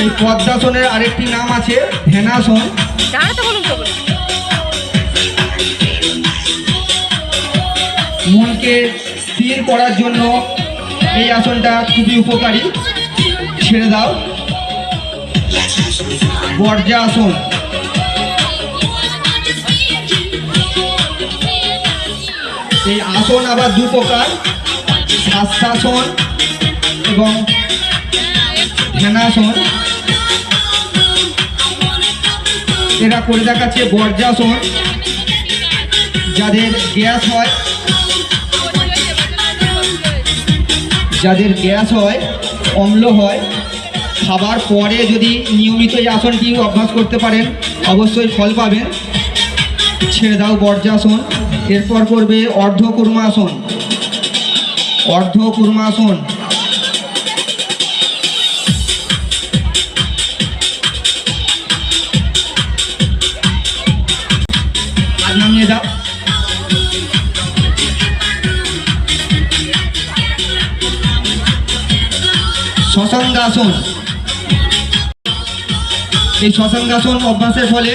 এই পদ্মাসনের আরেকটি নাম আছে ধ্যানাসন। মনকে স্থির করার জন্য এই আসনটা খুবই উপকারী। ছেড়ে দাও। বর্জাসন। এই আসন আবার দু প্রকার, শাস্ত্রাসন এবং ধ্যানাসন। এরা করে দেখাচ্ছে বর্জাসন। যাদের গ্যাস হয়, অম্ল হয়, খাবার পরে যদি নিয়মিত এই আসনটি অভ্যাস করতে পারেন অবশ্যই ফল পাবেন। ছেড়ে দাও বর্জাসন। এরপর করবে অর্ধকুর্মাসন। অর্ধকুর্মাসন। আর নামিয়ে দাও। শশাঙ্গাসন। এই শশাঙ্গাসন অভ্যাসের ফলে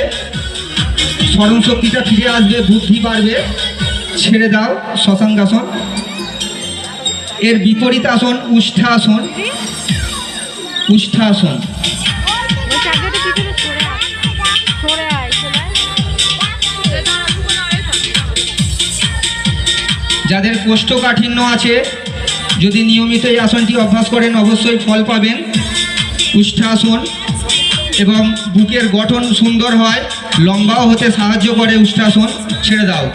স্মরণ শক্তিটা ফিরে আসবে, বুদ্ধি বাড়বে। ছেড়ে দাও শশাঙ্গাসন। এর বিপরীত আসন উষ্ঠাসন। উষ্ঠাসন। যাদের কোষ্ঠকাঠিন্য আছে, যদি নিয়মিত এই আসনটি অভ্যাস করেন অবশ্যই ফল পাবেন। উষ্ঠাসন। এবং বুকের গঠন সুন্দর হয়, লম্বাও হতে সাহায্য করে উষ্ঠাসন। ছেড়ে দাও।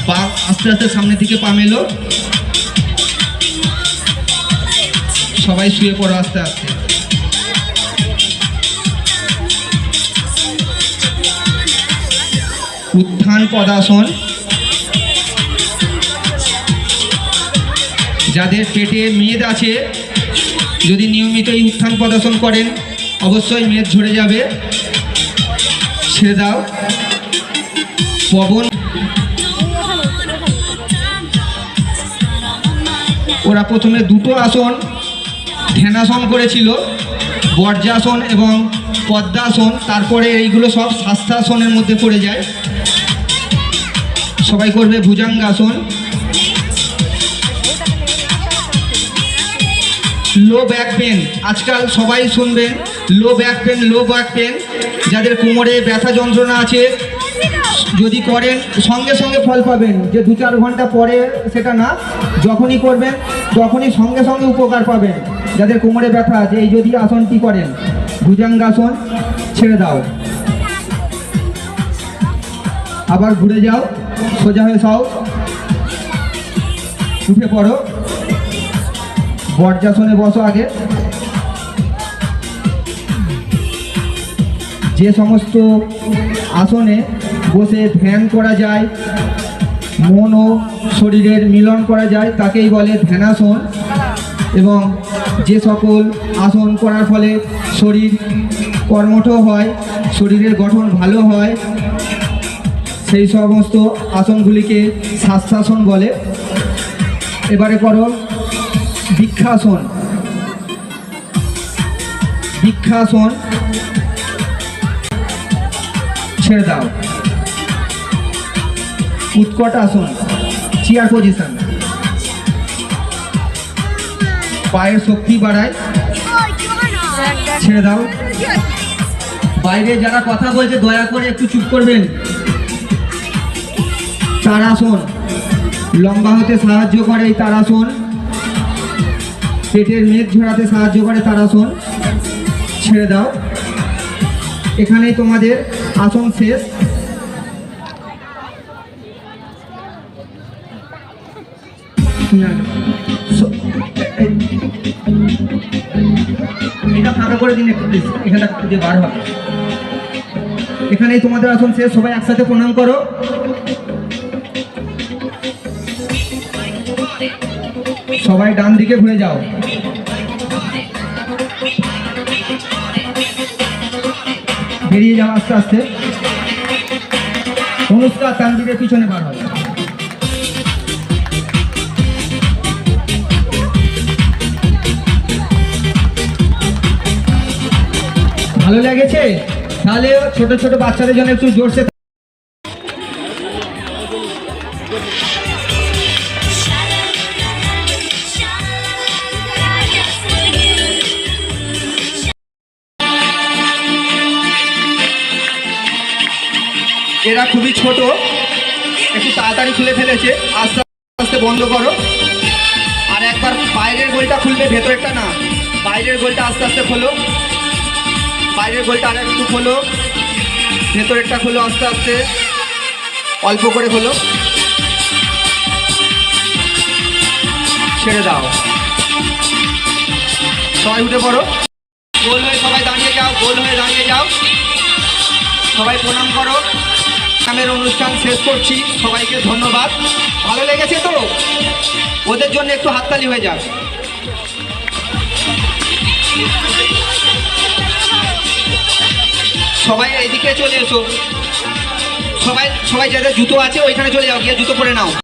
পা আস্তে আস্তে সামনের দিকে পা মেলো। সবাই শুয়ে পড়ো আস্তে আস্তে। উত্থান পদাসন। যাদের পেটে মেদ আছে, যদি নিয়মিত এই উত্থান পদাসন করেন অবশ্যই মেদ ঝরে যাবে। ছেড়ে দাও। পবন। ওরা প্রথমে দুটো আসন ধ্যানাসন করেছিল, বর্জাসন এবং পদ্মাসন। তারপরে এইগুলো সব শাস্ত্রাসনের মধ্যে পড়ে যায়। সবাই করবে ভুজঙ্গাসন। Low back pain. আজকাল সবাই শুনবেন লো ব্যাক পেন। যাদের কোমরে ব্যথা যন্ত্রণা আছে, যদি করেন সঙ্গে সঙ্গে ফল পাবেন, যে 2-4 ঘন্টা পরে সেটা না, যখনই করবেন তখনই সঙ্গে সঙ্গে উপকার পাবেন। যাদের কোমরে ব্যথা আছে এই যদি আসনটি করেন ভুজঙ্গাসন। ছেড়ে দাও। আবার ঘুরে যাও, সোজা হয়ে যাও, উঠে পড়ো। বর্জাসনে বসো আগে। যে সমস্ত আসনে বসে ধ্যান করা যায়, মন ও শরীরের মিলন করা যায় তাকেই বলে ধ্যানাসন। এবং যে সকল আসন করার ফলে শরীর কর্মঠ হয়, শরীরের গঠন ভালো হয়, সেই সমস্ত আসনগুলিকে শাস্ত্রাসন বলে। এবারে করো বৃক্ষাসন। বৃক্ষাসন। ছেড়ে দাও। উৎকট আসন, চেয়ার পজিশন। পায়ের শক্তি বাড়ায়। ছেড়ে দাও। বাইরে যারা কথা বলছে দয়া করে একটু চুপ করবেন। তারাসন। লম্বা হতে সাহায্য করে এই তারাসন। পেটের মেদ ঝরাতে সাহায্য করে তারাসন। ছেড়ে দাও। এখানেই তোমাদের আসন শেষ। এটা ফাঁকা করে দিন একটু প্লিজ, এখানটা দিয়ে বার হবে। এখানেই তোমাদের আসন শেষ। সবাই একসাথে প্রণাম করো। সবাই ডান দিকে ঘুরে যাও। বেরিয়ে যাও আস্তে আস্তে। অনুষ্কা তানভীরের পিছনে বার হবে। ভালো লেগেছে? তাহলে ছোট ছোট বাচ্চাদের জন্য একটু জোরসে এরা খুবই ছোট, একটু তাড়াতাড়ি খুলে ফেলেছে, আস্তে আস্তে বন্ধ করো। আর একবার বাইরের গোলটা খুলবে, ভেতরেরটা না। বাইরের গোলটা আস্তে আস্তে খোলো, বাইরের গোলটা আর একটু খোলো, ভেতরেরটা খোলো আস্তে আস্তে, অল্প করে খোলো, ছেড়ে দাও। সবাই উঠে পড়ো, গোল হয়ে সবাই দাঁড়িয়ে যাও, গোল হয়ে দাঁড়িয়ে যাও, সবাই প্রণাম করো। নামের অনুষ্ঠান শেষ করছি, সবাইকে ধন্যবাদ। ভালো লেগেছে তো? ওদের জন্য একটু হাততালি হয়ে যাক। সবাই এইদিকে চলে এসো, সবাই সবাই যাদের জুতো আছে ওইখানে চলে যাও, গিয়ে জুতো পরে নাও।